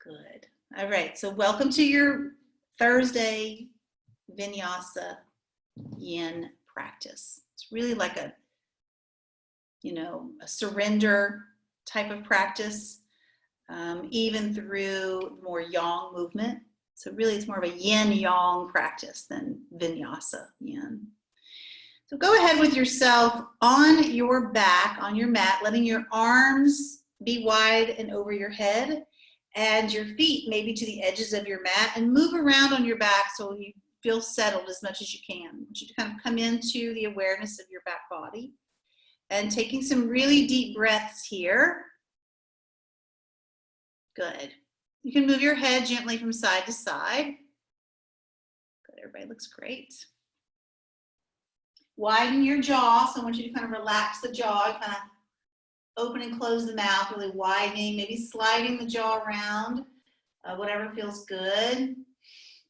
Good. All right, so welcome to your Thursday Vinyasa Yin practice. It's really like a surrender type of practice, even through more Yang movement. So really it's more of a Yin Yang practice than Vinyasa Yin. So go ahead with yourself on your back, on your mat, letting your arms be wide and over your head and your feet maybe to the edges of your mat, and move around on your back so you feel settled as much as you can. I want you to kind of come into the awareness of your back body and taking some really deep breaths here. Good. You can move your head gently from side to side. Good, everybody looks great. Widen your jaw, so I want you to kind of relax the jaw, kind of open and close the mouth, really widening, maybe sliding the jaw around, whatever feels good.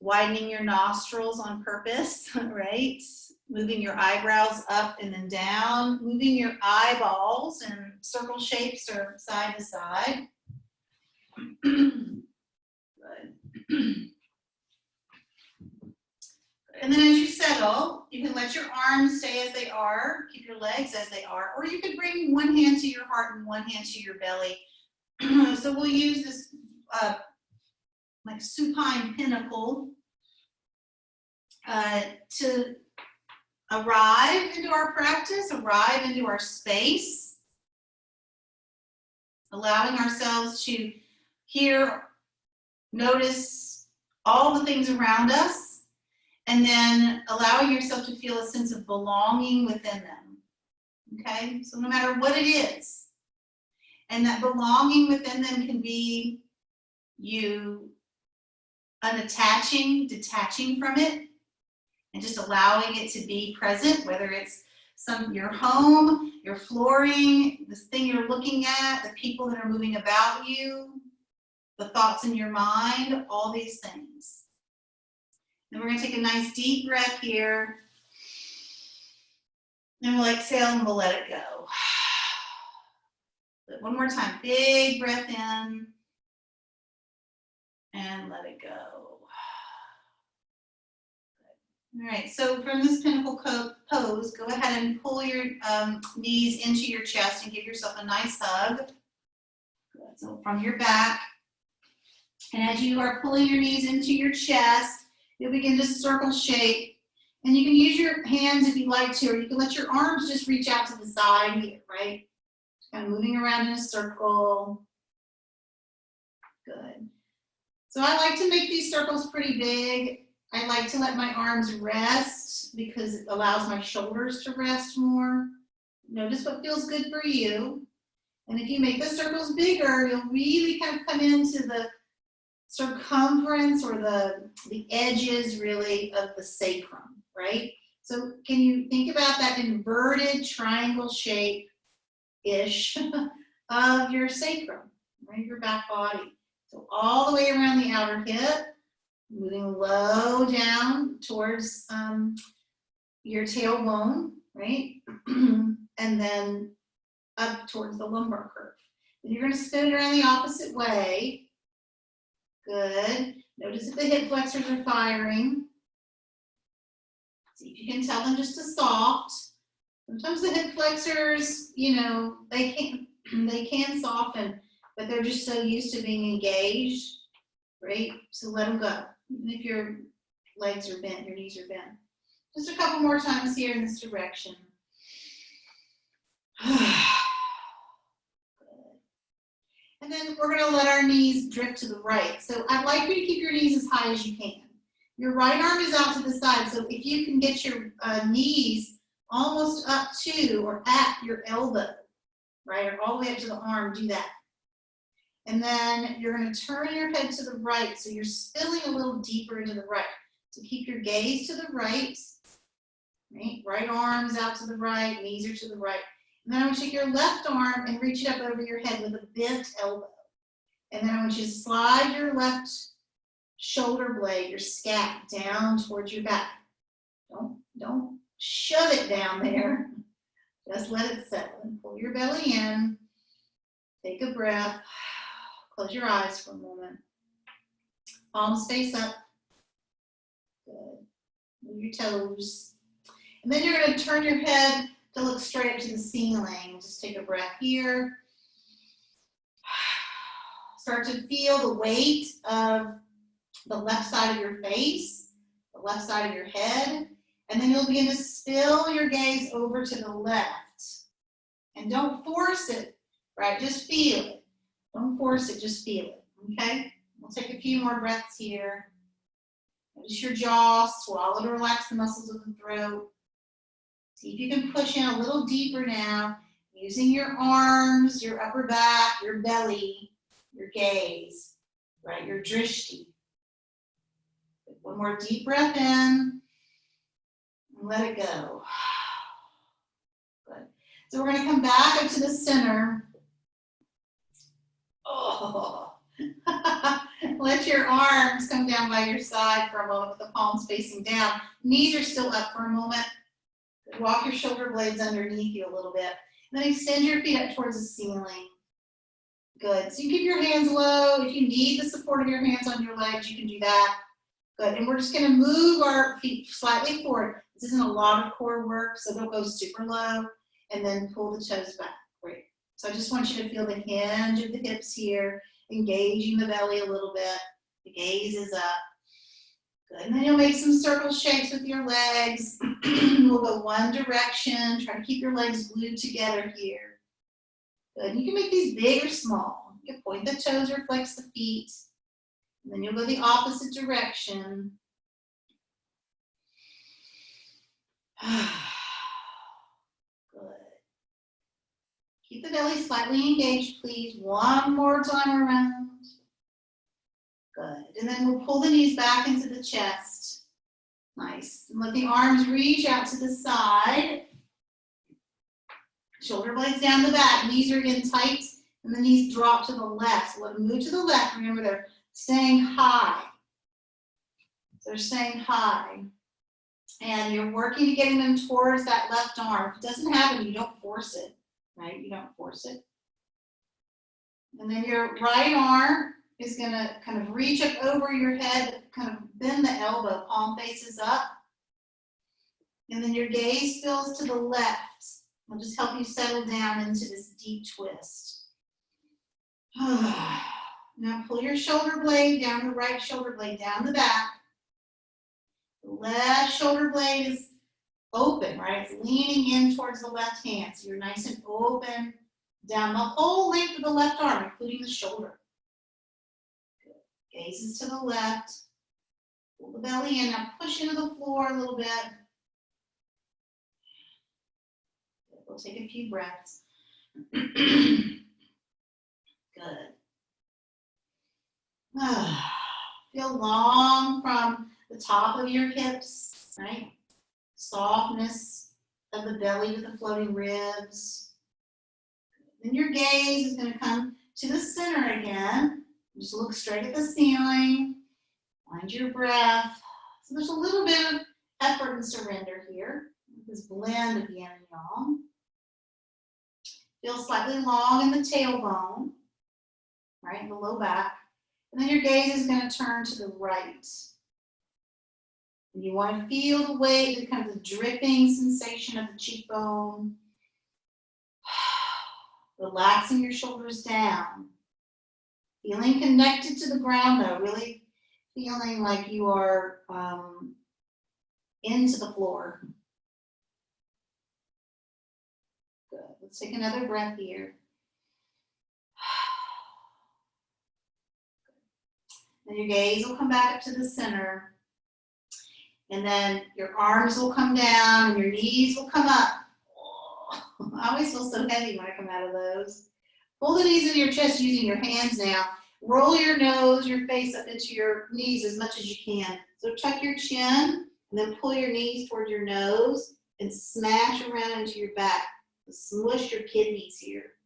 Widening your nostrils on purpose, right? Moving your eyebrows up and then down, moving your eyeballs in circle shapes or side to side. Good. And then as you settle, you can let your arms stay as they are, keep your legs as they are, or you could bring one hand to your heart and one hand to your belly. So we'll use this like supine pinnacle to arrive into our practice, arrive into our space, allowing ourselves to hear, notice all the things around us, and then allowing yourself to feel a sense of belonging within them, okay? So no matter what it is, and that belonging within them can be you unattaching, detaching from it, and just allowing it to be present, whether it's your home, your flooring, this thing you're looking at, the people that are moving about you, the thoughts in your mind, all these things. And we're going to take a nice deep breath here. And we'll exhale and we'll let it go. One more time, big breath in and let it go. All right, so from this pinnacle pose, go ahead and pull your knees into your chest and give yourself a nice hug. Good. So from your back, and as you are pulling your knees into your chest, you'll begin to circle shape. And you can use your hands if you'd like to, or you can let your arms just reach out to the side here, right? Kind of moving around in a circle. Good. So I like to make these circles pretty big. I like to let my arms rest because it allows my shoulders to rest more. Notice what feels good for you. And if you make the circles bigger, you'll really kind of come into the circumference or the edges really of the sacrum, right? So can you think about that inverted triangle shape-ish of your sacrum, right? Your back body. So all the way around the outer hip, moving low down towards your tailbone, right? And then up towards the lumbar curve. Then you're going to spin it around the opposite way. Good. Notice if the hip flexors are firing. See if you can tell them just to soft. Sometimes the hip flexors, they can soften, but they're just so used to being engaged, right? So let them go. Even if your legs are bent, your knees are bent. Just a couple more times here in this direction. And then we're going to let our knees drift to the right. So I'd like you to keep your knees as high as you can. Your right arm is out to the side. So if you can get your knees almost up to or at your elbow, right, or all the way up to the arm, do that. And then you're going to turn your head to the right. So you're spilling a little deeper into the right. So keep your gaze to the right. Right arm's out to the right, knees are to the right. And then I want you to take your left arm and reach it up over your head with a bent elbow. And then I want you to slide your left shoulder blade, your scap, down towards your back. Don't shove it down there. Just let it settle and pull your belly in. Take a breath. Close your eyes for a moment. Palms face up. Good. Move your toes. And then you're going to turn your head to look straight up to the ceiling. Just take a breath here. Start to feel the weight of the left side of your face, the left side of your head, and then you'll begin to spill your gaze over to the left. And don't force it, right? Just feel it. Don't force it, just feel it, okay? We'll take a few more breaths here. Notice your jaw, swallow to relax the muscles of the throat. See if you can push in a little deeper now, using your arms, your upper back, your belly, your gaze, right? Your drishti. One more deep breath in, and let it go. Good. So we're going to come back up to the center. Oh. Let your arms come down by your side for a moment with the palms facing down. Knees are still up for a moment. Walk your shoulder blades underneath you a little bit. And then extend your feet up towards the ceiling. Good. So you keep your hands low. If you need the support of your hands on your legs, you can do that. Good. And we're just going to move our feet slightly forward. This isn't a lot of core work, so don't go super low. And then pull the toes back. Great. So I just want you to feel the hinge of the hips here, engaging the belly a little bit. The gaze is up. Good. And then you'll make some circle shapes with your legs. We'll go one direction. Try to keep your legs glued together here. Good. You can make these big or small. You can point the toes or flex the feet. And then you'll go the opposite direction. Good. Keep the belly slightly engaged, please. One more time around. Good. And then we'll pull the knees back into the chest. Nice. And let the arms reach out to the side. Shoulder blades down the back. Knees are again tight. And the knees drop to the left. So let them move to the left. Remember, they're staying high. They're staying high. And you're working to getting them towards that left arm. If it doesn't happen, you don't force it, right? You don't force it. And then your right arm is going to kind of reach up over your head, kind of bend the elbow, palm faces up. And then your gaze spills to the left. I'll just help you settle down into this deep twist. Now pull your shoulder blade down, the right shoulder blade down the back. The left shoulder blade is open, right? It's leaning in towards the left hand. So you're nice and open down the whole length of the left arm, including the shoulder. Good. Gazes to the left. Pull the belly in. Now push into the floor a little bit. Good. We'll take a few breaths. Good. Feel long from the top of your hips, right? Softness of the belly to the floating ribs. Then your gaze is going to come to the center again. Just look straight at the ceiling. Find your breath. So there's a little bit of effort and surrender here. This blend of yin and yang. Feel slightly long in the tailbone, right, in the low back. And then your gaze is going to turn to the right. And you want to feel the weight, the kind of the dripping sensation of the cheekbone. Relaxing your shoulders down. Feeling connected to the ground though, really feeling like you are into the floor. Good. Let's take another breath here. Then your gaze will come back up to the center. And then your arms will come down and your knees will come up. Oh, I always feel so heavy when I come out of those. Pull the knees into your chest using your hands now. Roll your nose, your face up into your knees as much as you can. So tuck your chin and then pull your knees toward your nose and smash around into your back. Smush your kidneys here.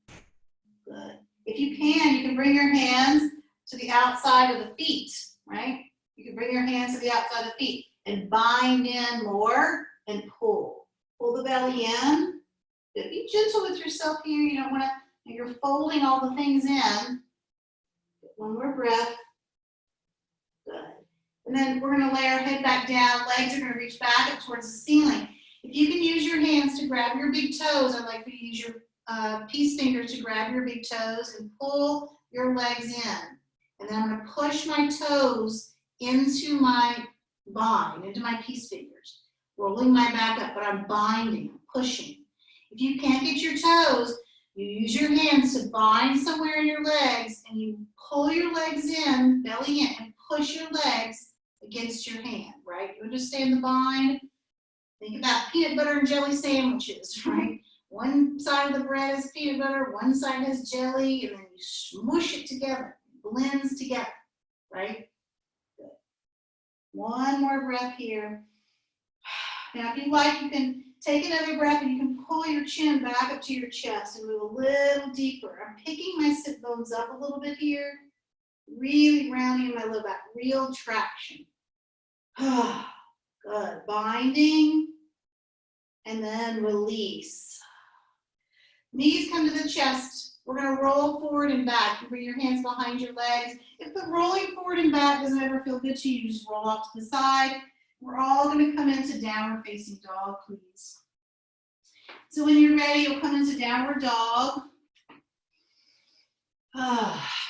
Good. If you can bring your hands to the outside of the feet, right? You can bring your hands to the outside of the feet and bind in more and pull. Pull the belly in. But be gentle with yourself here. You don't want to, you're folding all the things in. One more breath. Good. And then we're going to lay our head back down. Legs are going to reach back up towards the ceiling. If you can use your hands to grab your big toes, I'd like for you to use your peace fingers to grab your big toes and pull your legs in. And then I'm going to push my toes into my bind, into my peace fingers, rolling my back up, but I'm binding, I'm pushing. If you can't get your toes, you use your hands to bind somewhere in your legs, and you pull your legs in, belly in, and push your legs against your hand, right? You understand the bind? Think about peanut butter and jelly sandwiches, right? One side of the bread is peanut butter, one side has jelly, and then you smush it together, it blends together, right? Good. One more breath here. Now, if you like, you can take another breath and you can pull your chin back up to your chest and move a little deeper. I'm picking my sit bones up a little bit here, really rounding my low back, real traction. Good. Binding and then release. Knees come to the chest. We're going to roll forward and back. You bring your hands behind your legs. If the rolling forward and back doesn't ever feel good to you, just roll off to the side. We're all going to come into downward facing dog, please. So when you're ready, you'll come into downward dog.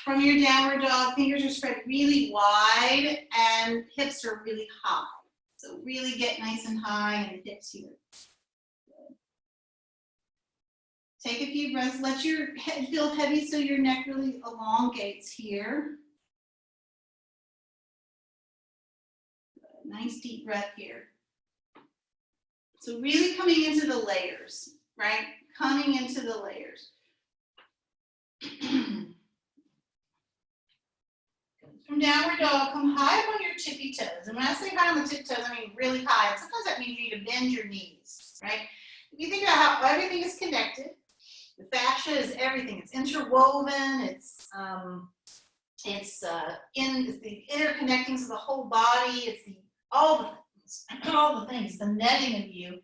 From your downward dog, fingers are spread really wide and hips are really high. So really get nice and high in the hips here. Good. Take a few breaths. Let your head feel heavy so your neck really elongates here. Good. Nice deep breath here. So really coming into the layers, right? Coming into the layers. From downward dog, come high up on your tippy toes. And when I say high on the tiptoes, I mean really high. And sometimes that means you need to bend your knees, right? If you think about how everything is connected, the fascia is everything. It's interwoven. It's the interconnectings of the whole body. It's all the things, the netting of you.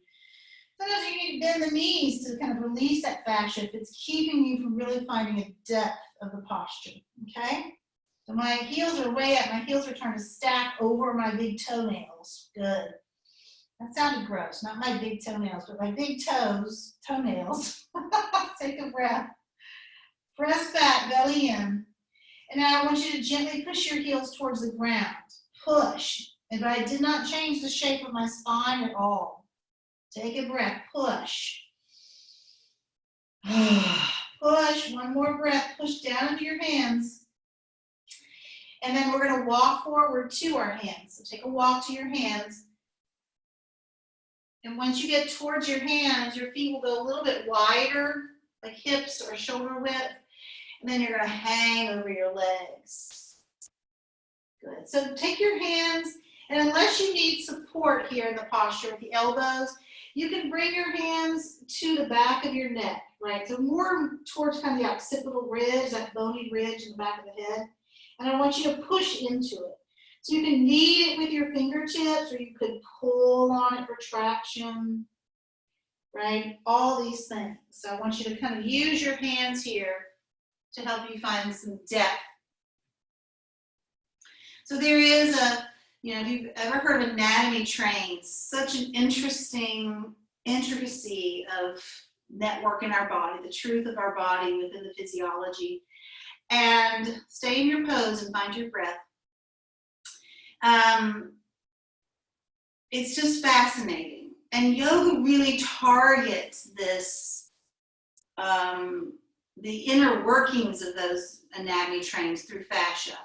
Sometimes you need to bend the knees to kind of release that fascia if it's keeping you from really finding a depth of the posture, okay? So my heels are way up. My heels are trying to stack over my big toenails. Good. That sounded gross. Not my big toenails, but my big toenails. Take a breath. Press back, belly in. And now I want you to gently push your heels towards the ground. Push. But I did not change the shape of my spine at all. Take a breath. Push. Push. One more breath. Push down into your hands. And then we're going to walk forward to our hands. So take a walk to your hands. And once you get towards your hands, your feet will go a little bit wider, like hips or shoulder width. And then you're going to hang over your legs. Good. So take your hands, and unless you need support here in the posture with the elbows, you can bring your hands to the back of your neck, right? So more towards kind of the occipital ridge, that bony ridge in the back of the head. And I want you to push into it. So you can knead it with your fingertips, or you could pull on it for traction, right? All these things. So I want you to kind of use your hands here to help you find some depth. So there is if you've ever heard of anatomy trains, such an interesting intricacy of network in our body, the truth of our body within the physiology. And stay in your pose and find your breath. It's just fascinating. And yoga really targets this, the inner workings of those anatomy trains through fascia.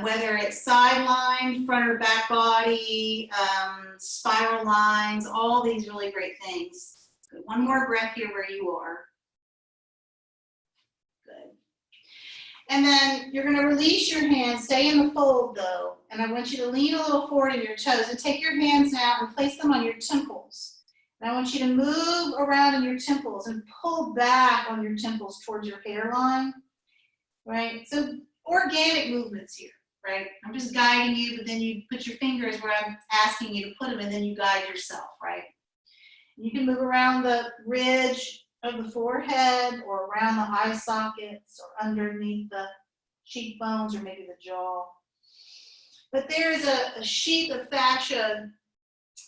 Whether it's sideline, front or back body, spiral lines, all these really great things. Good. One more breath here where you are. Good. And then you're going to release your hands, stay in the fold though, and I want you to lean a little forward in your toes and take your hands now and place them on your temples. And I want you to move around in your temples and pull back on your temples towards your hairline, right? So organic movements here, right? I'm just guiding you, but then you put your fingers where I'm asking you to put them, and then you guide yourself, right? You can move around the ridge of the forehead or around the eye sockets or underneath the cheekbones or maybe the jaw. but there is a sheath of fascia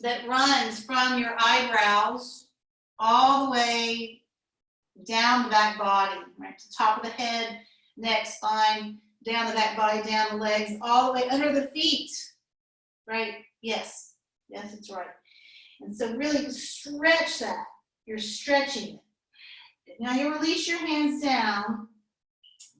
that runs from your eyebrows all the way down the back body, right to the top of the head, neck, spine, down the back body, down the legs, all the way under the feet, right? Yes, yes, it's right. And so really stretch that. You're stretching it. Now you release your hands down.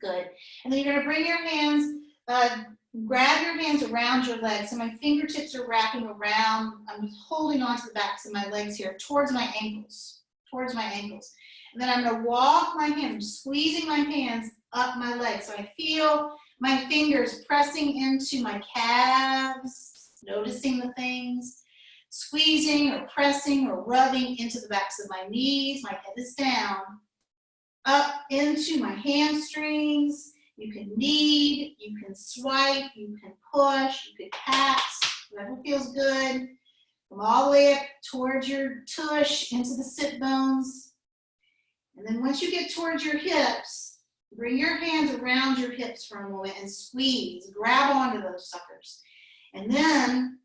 Good. And then you're going to bring your hands, grab your hands around your legs. So my fingertips are wrapping around. I'm holding onto the backs of my legs here towards my ankles. And then I'm going to walk my hands, squeezing my hands up my legs. So I feel my fingers pressing into my calves, noticing the things, squeezing or pressing or rubbing into the backs of my knees. My head is down, up into my hamstrings. You can knead, you can swipe, you can push, you can pat, whatever feels good. Come all the way up towards your tush, into the sit bones. And then once you get towards your hips, bring your hands around your hips for a moment and squeeze, grab onto those suckers. And then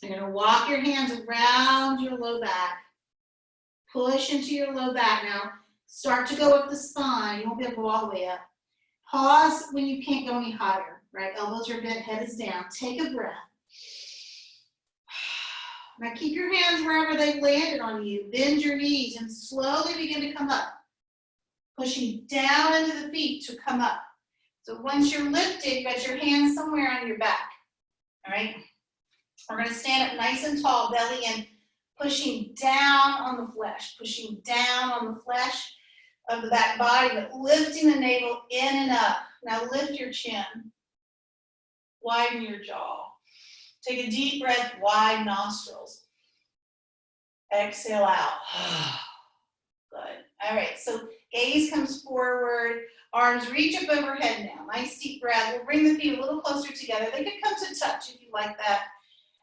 you're going to walk your hands around your low back, push into your low back. Now, start to go up the spine. You won't be able to go all the way up. Pause when you can't go any higher, right? Elbows are bent, head is down. Take a breath. Now keep your hands wherever they've landed on you. Bend your knees and slowly begin to come up. Pushing down into the feet to come up. So once you're lifted, you got your hands somewhere on your back. All right? We're going to stand up nice and tall, belly in, pushing down on the flesh, pushing down on the flesh of the back body, but lifting the navel in and up. Now lift your chin, widen your jaw. Take a deep breath, wide nostrils. Exhale out. Good. All right, so gaze comes forward, arms reach up overhead now. Nice deep breath. We'll bring the feet a little closer together. They could come to touch if you like that.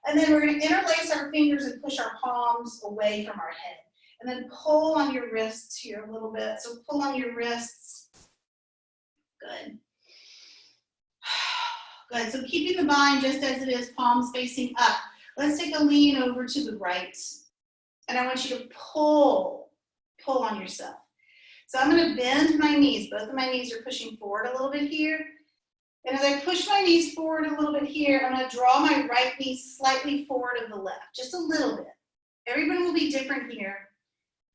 And then we're going to interlace our fingers and push our palms away from our head. And then pull on your wrists here a little bit. So pull on your wrists. Good. Good. So keeping the mind just as it is, palms facing up. Let's take a lean over to the right. And I want you to pull on yourself. So I'm going to bend my knees. Both of my knees are pushing forward a little bit here. And as I push my knees forward a little bit here, I'm going to draw my right knee slightly forward of the left, just a little bit. Everybody will be different here,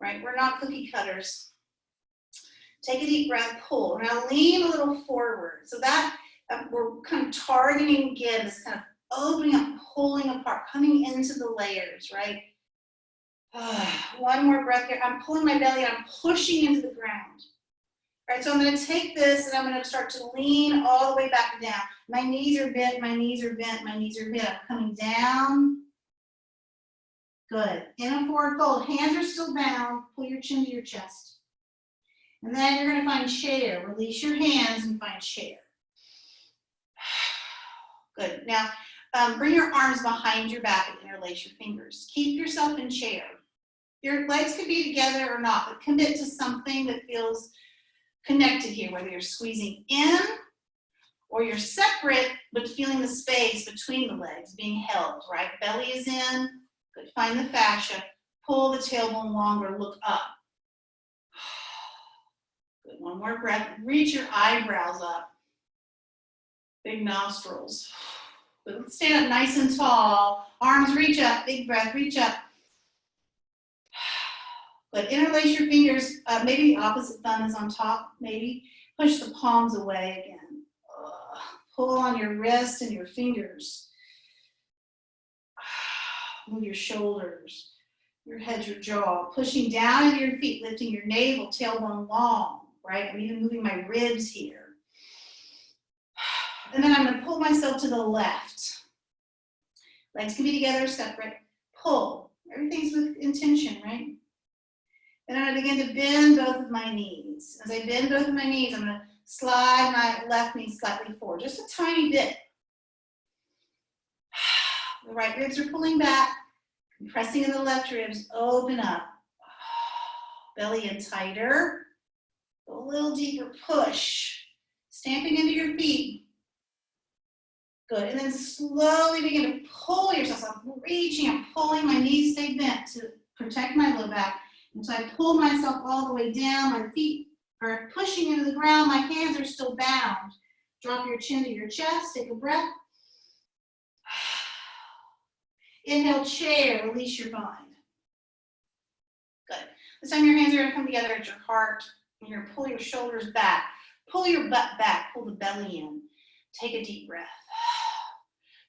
right? We're not cookie cutters. Take a deep breath, pull. Now lean a little forward. So that we're kind of targeting again, this kind of opening up, pulling apart, coming into the layers, right? One more breath here. I'm pulling my belly and I'm pushing into the ground. All right, so I'm going to take this and I'm going to start to lean all the way back down. My knees are bent, my knees are bent, my knees are bent. I'm coming down. Good. In a forward fold. Hands are still bound. Pull your chin to your chest. And then you're going to find chair. Release your hands and find chair. Good. Now, bring your arms behind your back and interlace your fingers. Keep yourself in chair. Your legs could be together or not, but commit to something that feels connected here, whether you're squeezing in or you're separate, but feeling the space between the legs being held, right? Belly is in. Good. Find the fascia. Pull the tailbone longer. Look up. Good. One more breath. Reach your eyebrows up. Big nostrils. Good. Let's stand up nice and tall. Arms reach up. Big breath. Reach up. Good. Interlace your fingers. Maybe the opposite thumb is on top. Maybe. Push the palms away again. Pull on your wrist and your fingers. Move your shoulders, your head, your jaw. Pushing down into your feet, lifting your navel, tailbone long, right? I'm even moving my ribs here. And then I'm going to pull myself to the left. Legs can be together or separate. Pull. Everything's with intention, right? Then I'm going to begin to bend both of my knees. As I bend both of my knees, I'm going to slide my left knee slightly forward, just a tiny bit. The right ribs are pulling back, pressing in the left ribs, open up. Belly in tighter, a little deeper push. Stamping into your feet. Good, and then slowly begin to pull yourself. So I'm reaching, I'm pulling, my knees stay bent to protect my low back. And so I pull myself all the way down, my feet are pushing into the ground, my hands are still bound. Drop your chin to your chest, take a breath. Inhale, chair, release your bind. Good. This time your hands are gonna come together at your heart. And you're gonna pull your shoulders back. Pull your butt back, pull the belly in. Take a deep breath.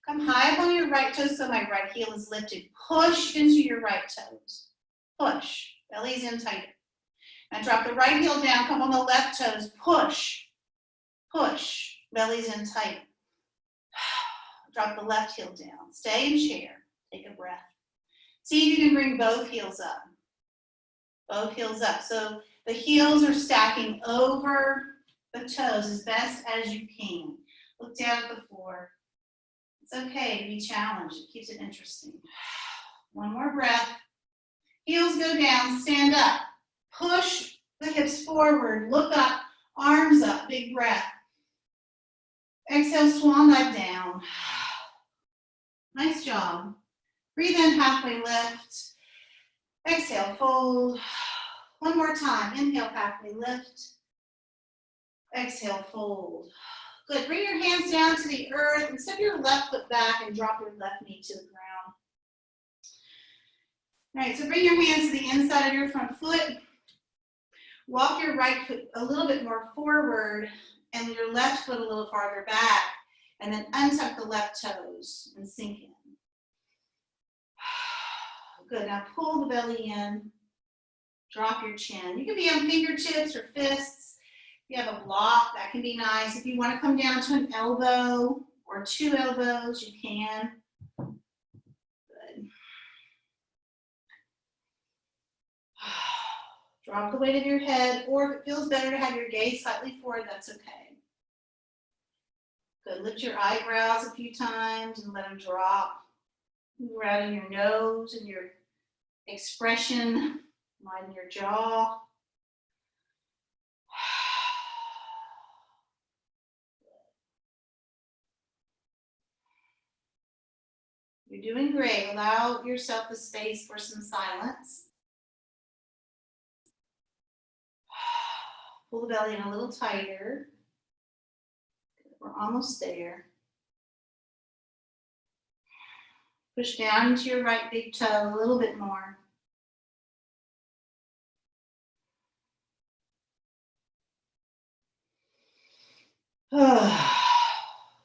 Come high up on your right toes so my right heel is lifted. Push into your right toes. Push. Belly's in tighter. Now drop the right heel down. Come on the left toes. Push. Push. Belly's in tight. Drop the left heel down. Stay in chair. Take a breath. See if you can bring both heels up. Both heels up. So the heels are stacking over the toes as best as you can. Look down at the floor. It's okay to be challenged. It keeps it interesting. One more breath. Heels go down, stand up. Push the hips forward, look up, arms up, big breath. Exhale, swan dive down. Nice job. Breathe in, halfway lift. Exhale, fold. One more time. Inhale, halfway lift. Exhale, fold. Good. Bring your hands down to the earth and step your left foot back and drop your left knee to the ground. All right, so bring your hands to the inside of your front foot. Walk your right foot a little bit more forward and your left foot a little farther back. And then untuck the left toes and sink in. Good. Now pull the belly in. Drop your chin. You can be on fingertips or fists. If you have a block, that can be nice. If you want to come down to an elbow or 2 elbows, you can. Good. Drop the weight of your head, or if it feels better to have your gaze slightly forward, that's okay. Good. Lift your eyebrows a few times and let them drop. Move around in your nose and your expression, widen your jaw. You're doing great. Allow yourself the space for some silence. Pull the belly in a little tighter. We're almost there. Push down into your right big toe a little bit more.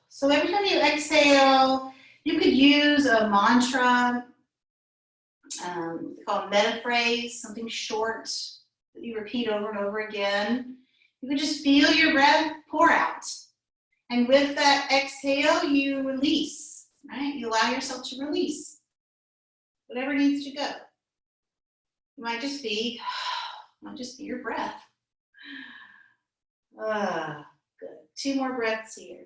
So every time you exhale, you could use a mantra, called meta phrase, something short that you repeat over and over again. You could just feel your breath pour out. And with that exhale, you release, right? You allow yourself to release whatever needs to go. It might just be your breath. Good. 2 more breaths here.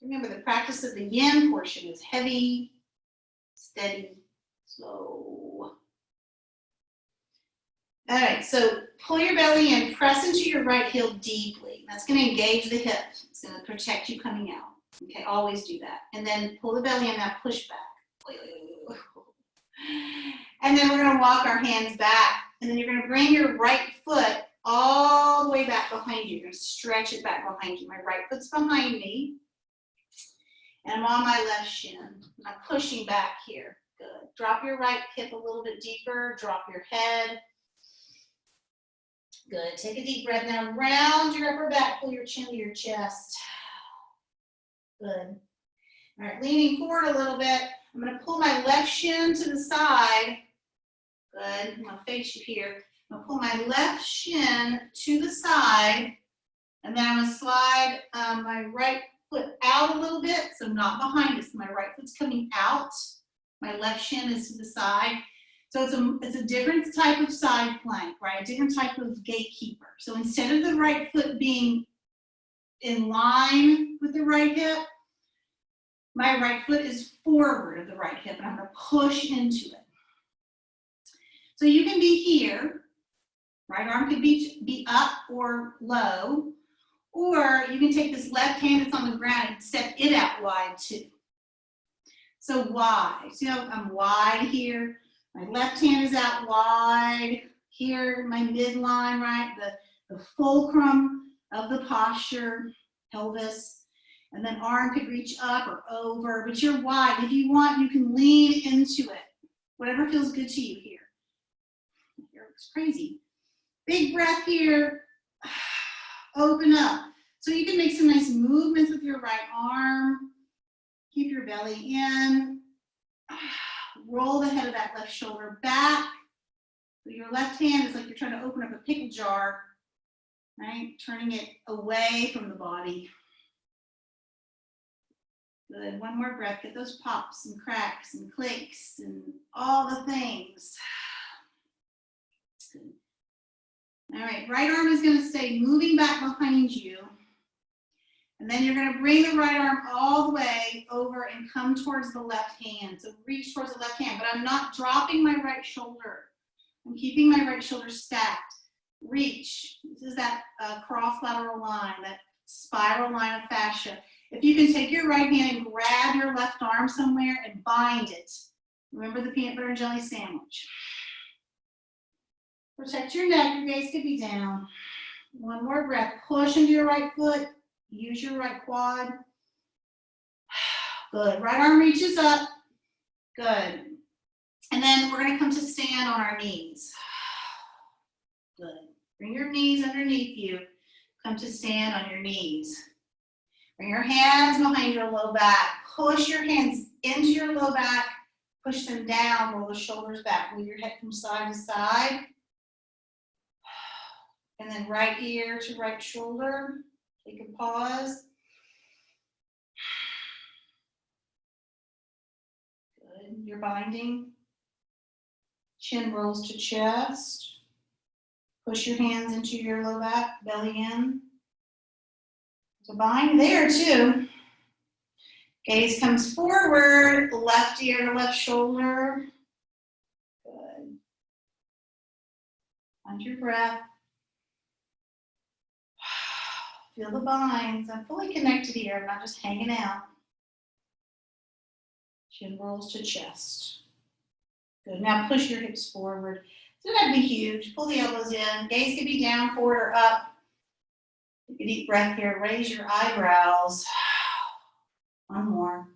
Remember, the practice of the yin portion is heavy, steady, slow. All right, so pull your belly in, press into your right heel deeply. That's going to engage the hip. It's going to protect you coming out. Okay, always do that. And then pull the belly in, now push back. And then we're going to walk our hands back. And then you're going to bring your right foot all the way back behind you. You're going to stretch it back behind you. My right foot's behind me. And I'm on my left shin. I'm pushing back here. Good. Drop your right hip a little bit deeper. Drop your head. Good. Take a deep breath. Now round your upper back. Pull your chin to your chest. Good. All right. Leaning forward a little bit. I'm going to pull my left shin to the side. Good. I'm going to face you here. I'm going to pull my left shin to the side. And then I'm going to slide my right foot out a little bit, so not behind us. My right foot's coming out. My left shin is to the side. So it's a different type of side plank, right? A different type of gatekeeper. So instead of the right foot being in line with the right hip, my right foot is forward of the right hip, and I'm going to push into it. So you can be here. Right arm could be up or low. Or you can take this left hand that's on the ground and step it out wide too. So wide. So, I'm wide here. My left hand is out wide. Here, my midline, right? The fulcrum of the posture, pelvis. And then arm could reach up or over, but you're wide. If you want, you can lean into it. Whatever feels good to you here. Here looks crazy. Big breath here. Open up. So you can make some nice movements with your right arm. Keep your belly in. Roll the head of that left shoulder back. So your left hand is like you're trying to open up a pickle jar, right? Turning it away from the body. Good. One more breath. Get those pops and cracks and clicks and all the things. Good. All right. Right arm is going to stay moving back behind you. And then you're going to bring the right arm all the way over and come towards the left hand. So reach towards the left hand, but I'm not dropping my right shoulder. I'm keeping my right shoulder stacked. Reach. This is that cross lateral line, that spiral line of fascia. If you can take your right hand and grab your left arm somewhere and bind it. Remember the peanut butter and jelly sandwich. Protect your neck, your gaze could be down. One more breath. Push into your right foot. Use your right quad. Good. Right arm reaches up. Good. And then we're going to come to stand on our knees. Good. Bring your knees underneath you. Come to stand on your knees. Bring your hands behind your low back. Push your hands into your low back. Push them down. Roll the shoulders back. Move your head from side to side. And then right ear to right shoulder. Take a pause. Good. You're binding. Chin rolls to chest. Push your hands into your low back, belly in. So bind there too. Gaze comes forward, left ear to left shoulder. Good. Find your breath. Feel the binds. I'm fully connected here. I'm not just hanging out. Chin rolls to chest. Good. Now push your hips forward. So that'd be huge. Pull the elbows in. Gaze could be down, forward, or up. Take a deep breath here. Raise your eyebrows. One more.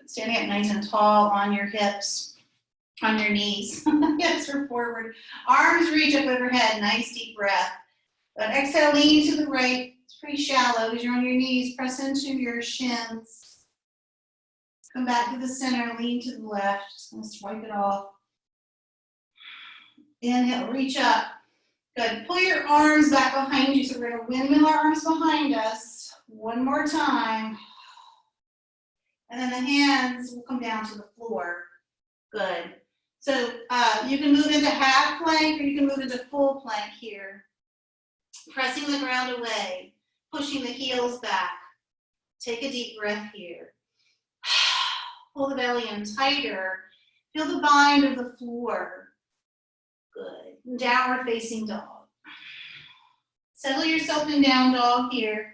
Standing up nice and tall on your hips, on your knees. Hips are forward. Arms reach up overhead. Nice deep breath. But exhale, lean to the right. It's pretty shallow because you're on your knees. Press into your shins. Come back to the center. Lean to the left. Just going to swipe it off. Inhale, reach up. Good. Pull your arms back behind you. So we're going to windmill our arms behind us. One more time. And then the hands will come down to the floor. Good. So you can move into half plank or you can move into full plank here. Pressing the ground away, pushing the heels back. Take a deep breath here. Pull the belly in tighter. Feel the bind of the floor. Good. Downward facing dog. Settle yourself in down dog here.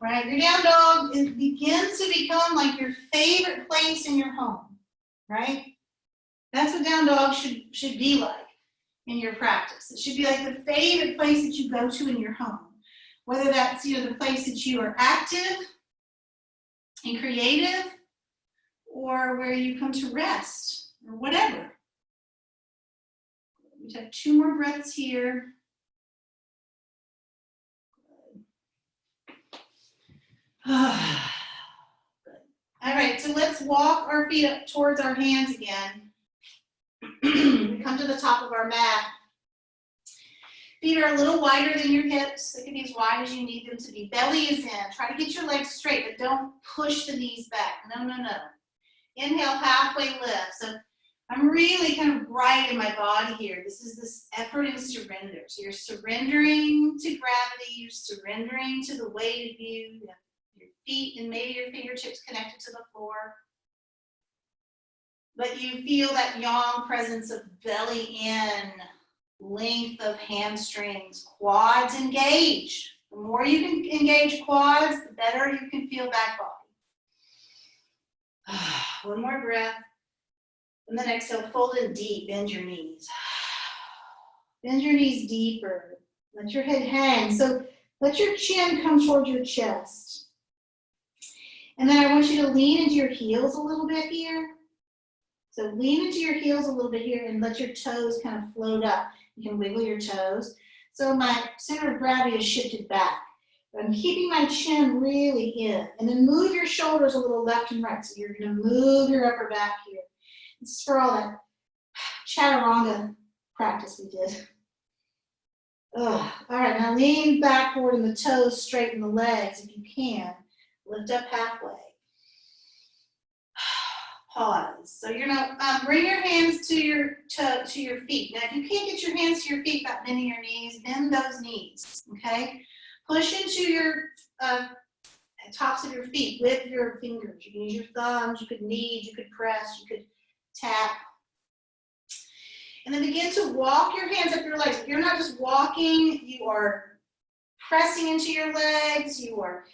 Right, your down dog begins to become like your favorite place in your home, right? That's what down dog should be like in your practice. It should be like the favorite place that you go to in your home. Whether that's, the place that you are active and creative or where you come to rest or whatever. We take 2 more breaths here. Good. All right, so let's walk our feet up towards our hands again. We come to the top of our mat. Feet are a little wider than your hips. They can be as wide as you need them to be. Belly is in. Try to get your legs straight, but don't push the knees back. No, no, no. Inhale, halfway lift. So I'm really kind of bright in my body here. This is this effort and surrender. So you're surrendering to gravity. You're surrendering to the weight of you. Your feet and maybe your fingertips connected to the floor. But you feel that yang presence of belly in, length of hamstrings, quads engage. The more you can engage quads, the better you can feel back body. One more breath. And then exhale, fold in deep, bend your knees. Bend your knees deeper. Let your head hang. So let your chin come towards your chest. And then I want you to lean into your heels a little bit here. So lean into your heels a little bit here and let your toes kind of float up. You can wiggle your toes. So my center of gravity is shifted back. I'm keeping my chin really in. And then move your shoulders a little left and right. So you're going to move your upper back here. This is for all that chaturanga practice we did. Ugh. All right, now lean backward and the toes straighten the legs if you can. Lift up halfway. Pause. So you're gonna bring your hands to your feet. Now, if you can't get your hands to your feet without bending your knees, bend those knees. Okay. Push into your tops of your feet with your fingers. You can use your thumbs. You could knead. You could press. You could tap. And then begin to walk your hands up your legs. You're not just walking. You are pressing into your legs. You are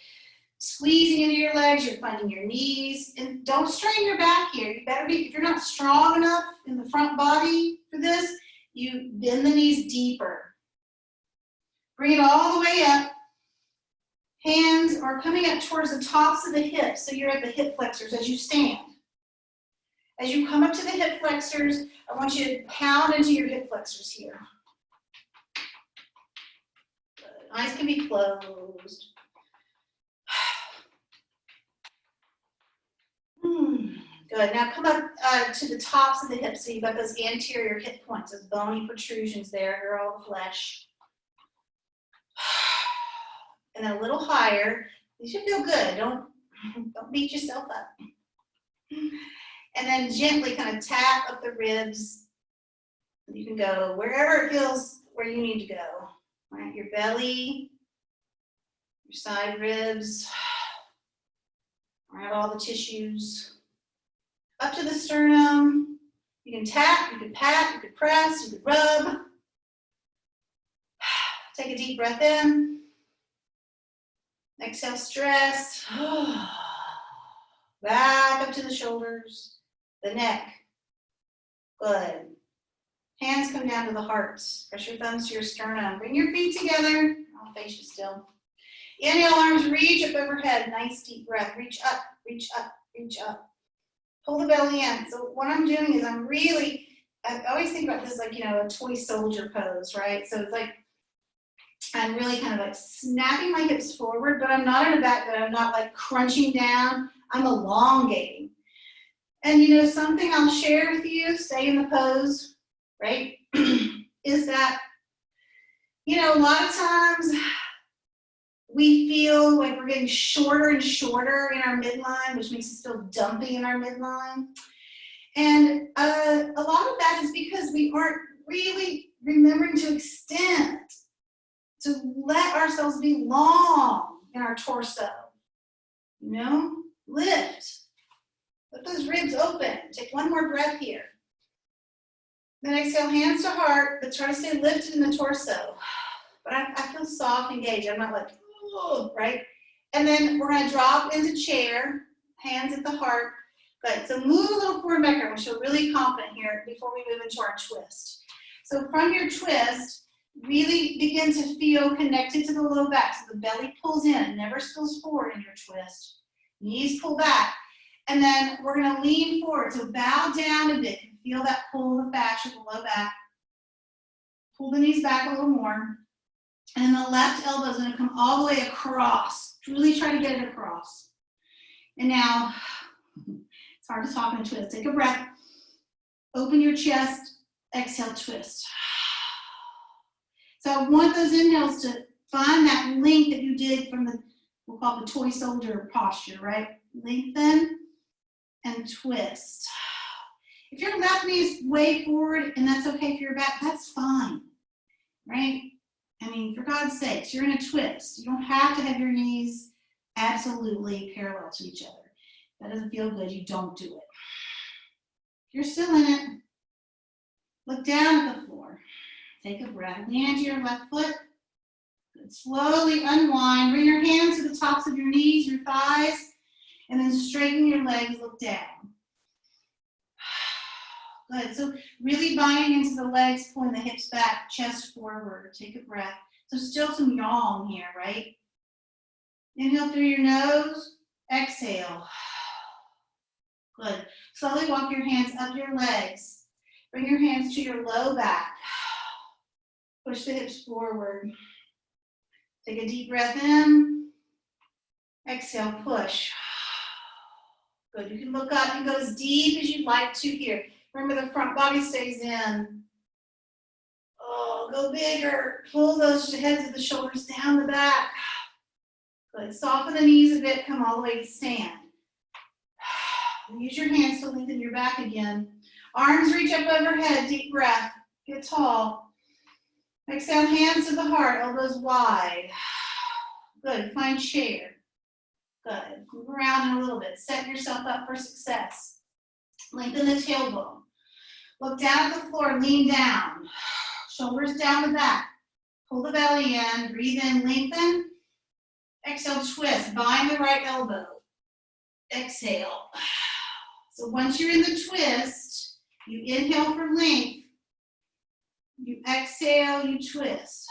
squeezing into your legs, you're finding your knees, and don't strain your back here. You better be, if you're not strong enough in the front body for this, you bend the knees deeper. Bring it all the way up. Hands are coming up towards the tops of the hips, so you're at the hip flexors as you stand. As you come up to the hip flexors, I want you to pound into your hip flexors here. Eyes can be closed. Good. Now come up to the tops of the hips. So you've got those anterior hip points, those bony protrusions there. They're all the flesh. And then a little higher. You should feel good. Don't beat yourself up. And then gently kind of tap up the ribs. You can go wherever it feels where you need to go. All right, your belly, your side ribs. Around all the tissues. Up to the sternum. You can tap, you can pat, you can press, you can rub. Take a deep breath in. Exhale, stress. Back up to the shoulders, the neck. Good. Hands come down to the heart. Press your thumbs to your sternum. Bring your feet together. I'll face you still. Inhale, arms reach up overhead. Nice deep breath. Reach up, reach up, reach up. Pull the belly in. So what I'm doing is I always think about this like, a toy soldier pose, right? So it's like, I'm really kind of like snapping my hips forward, but I'm not in a back bend. I'm not like crunching down. I'm elongating. And something I'll share with you, stay in the pose, right? Is that, a lot of times, we feel like we're getting shorter and shorter in our midline, which makes us feel dumpy in our midline. And a lot of that is because we aren't really remembering to extend, to let ourselves be long in our torso. Lift. Let those ribs open. Take one more breath here. Then exhale, hands to heart, but try to stay lifted in the torso. But I feel soft, engaged. I'm not like, right? And then we're going to drop into chair, hands at the heart. Good. So move a little forward back here. We feel really confident here before we move into our twist. So from your twist, really begin to feel connected to the low back. So the belly pulls in, never spills forward in your twist. Knees pull back. And then we're going to lean forward. So bow down a bit. Feel that pull of the fascia, the low back. Pull the knees back a little more. And the left elbow is going to come all the way across. Really try to get it across. And now, it's hard to talk in a twist. Take a breath. Open your chest. Exhale, twist. So I want those inhales to find that length that you did from we'll call it the toy soldier posture, right? Lengthen and twist. If your left knee is way forward and that's okay for your back, that's fine, right? For God's sakes, you're in a twist. You don't have to have your knees absolutely parallel to each other. If that doesn't feel good, you don't do it. If you're still in it, look down at the floor. Take a breath. Lean into your left foot. Good. Slowly unwind. Bring your hands to the tops of your knees, your thighs, and then straighten your legs, look down. Good. So really binding into the legs, pulling the hips back, chest forward. Take a breath. So still some yang here, right? Inhale through your nose. Exhale. Good. Slowly walk your hands up your legs. Bring your hands to your low back. Push the hips forward. Take a deep breath in. Exhale, push. Good. You can look up and go as deep as you'd like to here. Remember, the front body stays in. Oh, go bigger. Pull those heads of the shoulders down the back. Good. Soften the knees a bit. Come all the way to stand. Use your hands to lengthen your back again. Arms reach up overhead. Deep breath. Get tall. Exhale, hands to the heart. Elbows wide. Good. Find chair. Good. Move around in a little bit. Set yourself up for success. Lengthen the tailbone. Look down at the floor. Lean down. Shoulders down the back. Pull the belly in. Breathe in. Lengthen. Exhale. Twist. Bind the right elbow. Exhale. So once you're in the twist, you inhale for length. You exhale. You twist.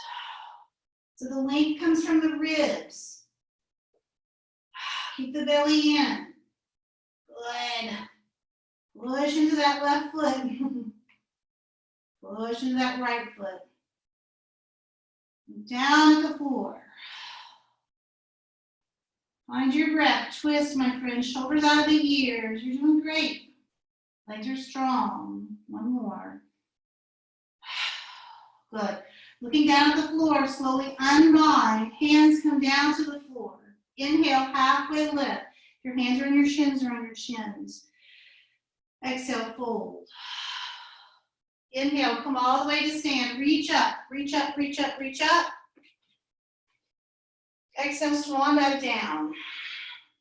So the length comes from the ribs. Keep the belly in. Good. Push into that left foot. Push into that right foot. Down at the floor. Find your breath. Twist, my friend. Shoulders out of the ears. You're doing great. Legs are strong. One more. Good. Looking down at the floor, slowly unbind. Hands come down to the floor. Inhale, halfway lift. Your hands are on your shins or on your chins. Exhale, fold. Inhale, come all the way to stand. Reach up, reach up, reach up, reach up. Exhale, swan back down.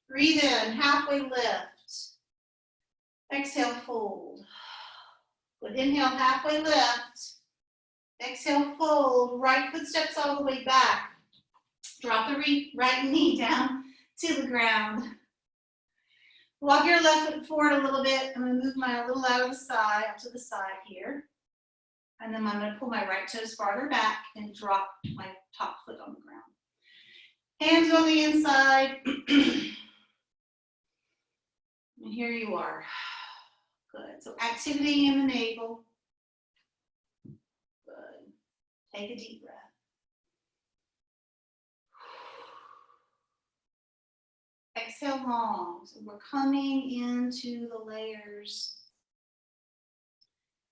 Breathe in, halfway lift. Exhale, fold. Good. Inhale, halfway lift. Exhale, fold. Right foot steps all the way back. Drop the right knee down to the ground. Walk your left foot forward a little bit. I'm going to move my little out of the side, up to the side here. And then I'm going to pull my right toes farther back and drop my top foot on the ground. Hands on the inside. And here you are. Good. So activity in the navel. Good. Take a deep breath. Exhale long. So we're coming into the layers.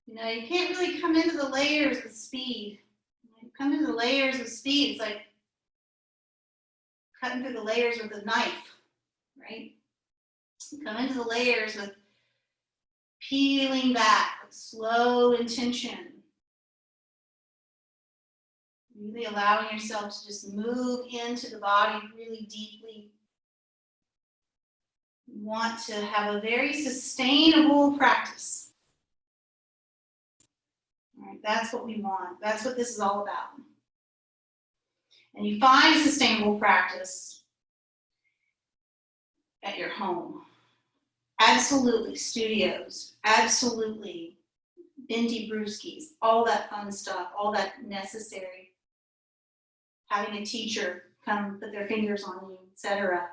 You know, you can't really come into the layers with speed. When you come into the layers with speed, it's like cutting through the layers with a knife, right? You come into the layers with peeling back, with slow intention. Really allowing yourself to just move into the body really deeply. You want to have a very sustainable practice. All right, that's what we want. That's what this is all about. And you find a sustainable practice at your home. Absolutely, studios. Absolutely, Bindi brewskis. All that fun stuff. All that necessary. Having a teacher come put their fingers on you, etc.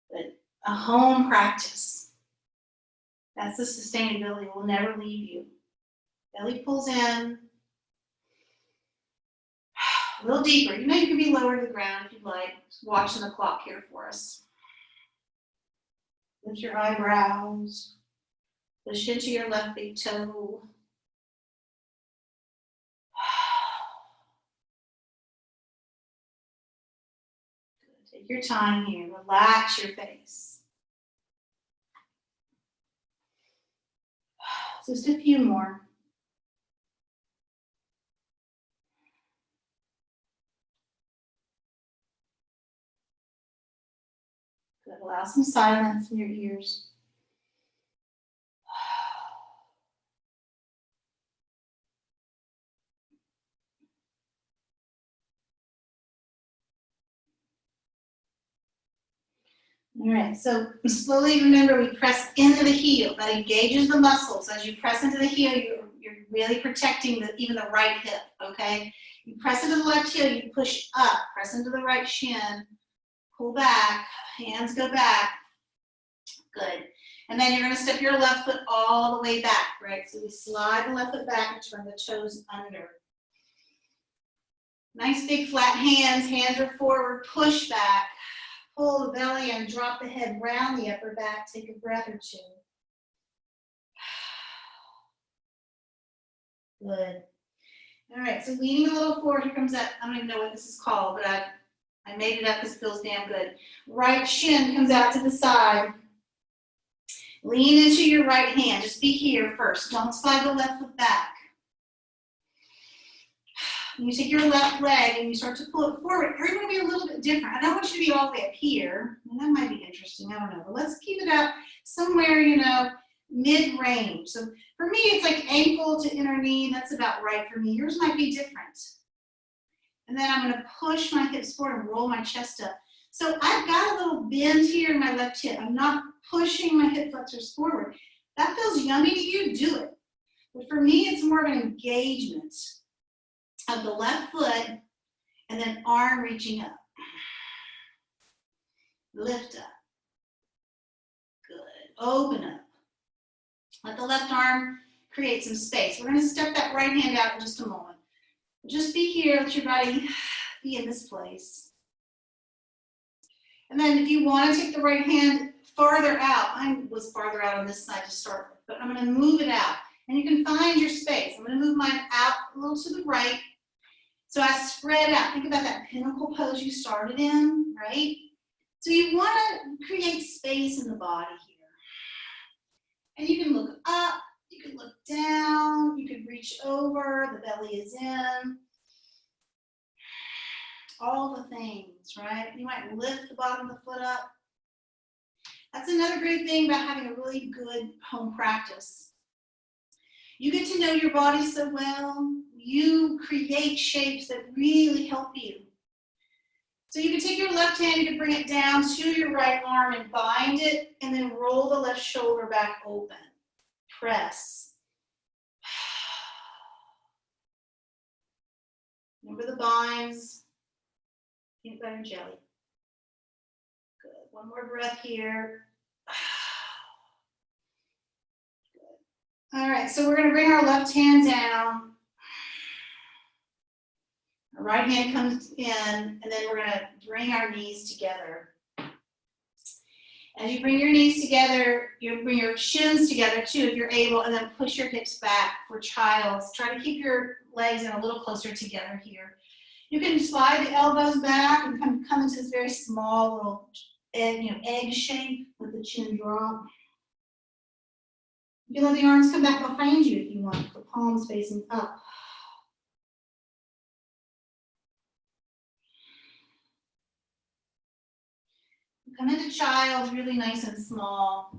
But a home practice. That's the sustainability. It will never leave you. Belly pulls in. A little deeper. You know, you can be lower to the ground if you'd like. Just watching the clock here for us. Lift your eyebrows. Push into your left big toe. Good. Take your time here. Relax your face. Just a few more. Good. Allow some silence in your ears. All right, so slowly remember we press into the heel. That engages the muscles. As you press into the heel, you're really protecting even the right hip, okay? You press into the left heel, you push up, press into the right shin, pull back, hands go back. Good. And then you're going to step your left foot all the way back, right? So we slide the left foot back and turn the toes under. Nice big flat hands are forward, push back. Pull the belly and drop the head round the upper back. Take a breath or two. Good. All right, so leaning a little forward, here comes that, I don't even know what this is called, but I made it up because it feels damn good. Right shin comes out to the side. Lean into your right hand. Just be here first. Don't slide the left foot back. You take your left leg and you start to pull it forward. You're going to be a little bit different. I don't want you to be all the way up here. And that might be interesting. I don't know. But let's keep it up somewhere, mid-range. So for me, it's like ankle to inner knee. That's about right for me. Yours might be different. And then I'm going to push my hips forward and roll my chest up. So I've got a little bend here in my left hip. I'm not pushing my hip flexors forward. That feels yummy to you, do it. But for me, it's more of an engagement of the left foot and then arm reaching up. Lift up. Good. Open up. Let the left arm create some space. We're going to step that right hand out in just a moment. Just be here, let your body be in this place. And then if you want to take the right hand farther out, mine was farther out on this side to start with, but I'm going to move it out. And you can find your space. I'm going to move mine out a little to the right. So I spread out. Think about that pinnacle pose you started in, right? So you want to create space in the body here. And you can look up, you can look down, you can reach over, the belly is in. All the things, right? You might lift the bottom of the foot up. That's another great thing about having a really good home practice. You get to know your body so well. You create shapes that really help you. So you can take your left hand, you can bring it down to your right arm and bind it, and then roll the left shoulder back open. Press. Remember the binds. Peanut butter and jelly. Good. One more breath here. Good. All right, so we're going to bring our left hand down. Our right hand comes in, and then we're going to bring our knees together. As you bring your knees together, you bring your shins together too if you're able, and then push your hips back for child's. Try to keep your legs in a little closer together here. You can slide the elbows back and come into this very small little egg shape with the chin drop. You can let the arms come back behind you if you want, the palms facing up. Come into child, really nice and small.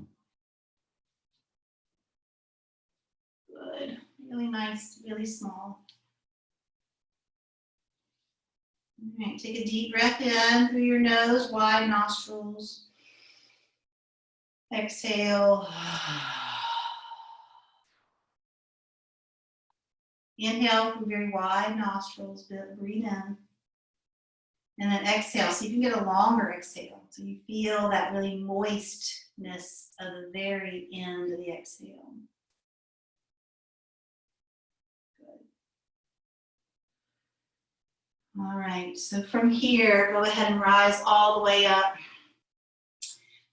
Good, really nice, really small. All right, take a deep breath in through your nose, wide nostrils. Exhale. Inhale from very wide nostrils, breathe in. And then exhale, so you can get a longer exhale. So you feel that really moistness of the very end of the exhale. Good. All right, so from here, go ahead and rise all the way up.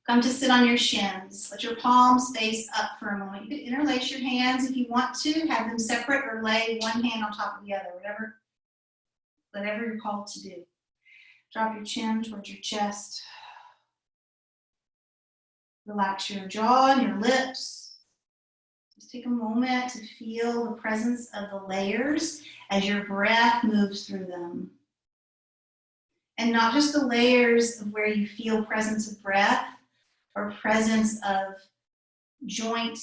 Come to sit on your shins. Let your palms face up for a moment. You can interlace your hands if you want to, have them separate, or lay one hand on top of the other, whatever you're called to do. Drop your chin towards your chest. Relax your jaw and your lips. Just take a moment to feel the presence of the layers as your breath moves through them. And not just the layers of where you feel presence of breath or presence of joint,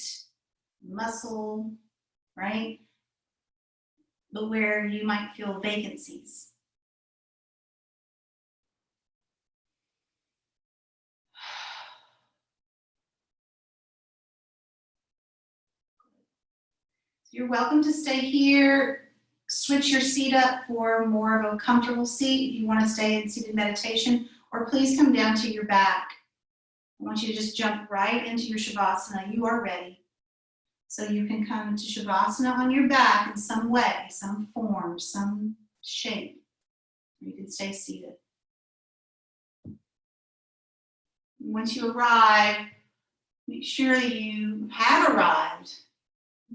muscle, right? But where you might feel vacancies. You're welcome to stay here. Switch your seat up for more of a comfortable seat if you want to stay in seated meditation, or please come down to your back. I want you to just jump right into your Shavasana. You are ready. So you can come to Shavasana on your back in some way, some form, some shape. You can stay seated. Once you arrive, make sure you have arrived.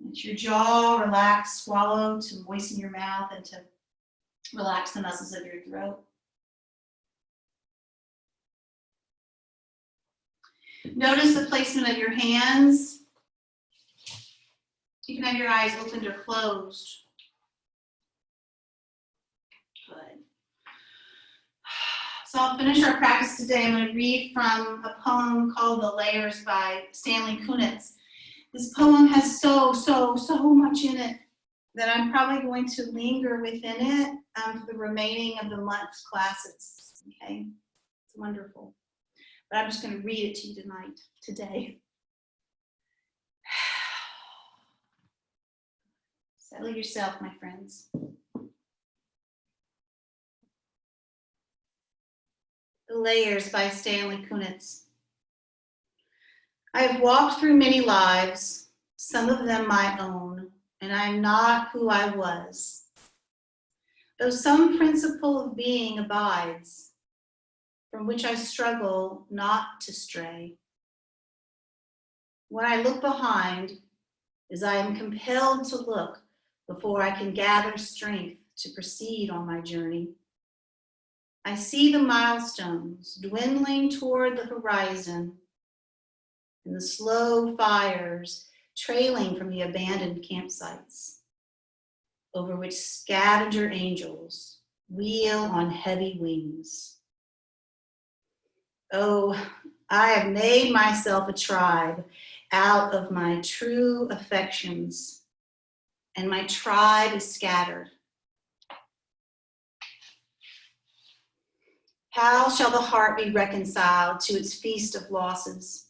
Let your jaw relax, swallow to moisten your mouth and to relax the muscles of your throat. Notice the placement of your hands. You can have your eyes opened or closed. Good. So I'll finish our practice today. I'm going to read from a poem called The Layers by Stanley Kunitz. This poem has so much in it that I'm probably going to linger within it for the remaining of the month's classes. Okay? It's wonderful. But I'm just going to read it to you today. Settle yourself, my friends. The Layers by Stanley Kunitz. I have walked through many lives, some of them my own, and I am not who I was. Though some principle of being abides, from which I struggle not to stray. When I look behind, as I am compelled to look before I can gather strength to proceed on my journey, I see the milestones dwindling toward the horizon and the slow fires trailing from the abandoned campsites, over which scavenger angels wheel on heavy wings. Oh, I have made myself a tribe out of my true affections, and my tribe is scattered. How shall the heart be reconciled to its feast of losses?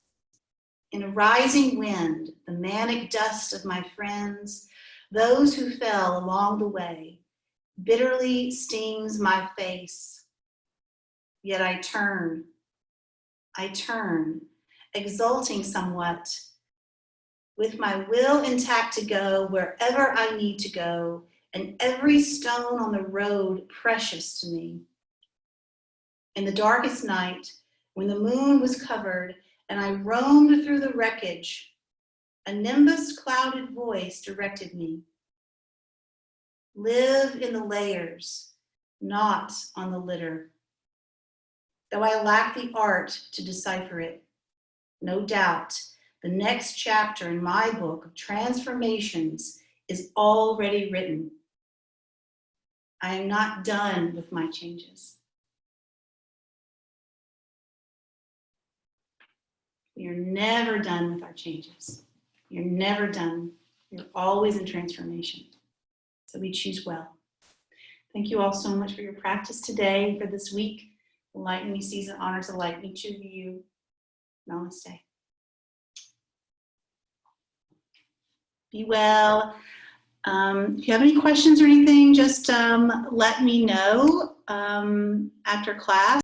In a rising wind, the manic dust of my friends, those who fell along the way, bitterly stings my face. Yet I turn, exulting somewhat, with my will intact to go wherever I need to go, and every stone on the road precious to me. In the darkest night, when the moon was covered and I roamed through the wreckage, a nimbus-clouded voice directed me. Live in the layers, not on the litter. Though I lack the art to decipher it, no doubt the next chapter in my book of transformations is already written. I am not done with my changes. You're never done with our changes. You're never done. You're always in transformation. So we choose well. Thank you all so much for your practice today, for this week. The Light in Me season honors the light in each of you. Namaste. Be well. If you have any questions or anything, just let me know after class.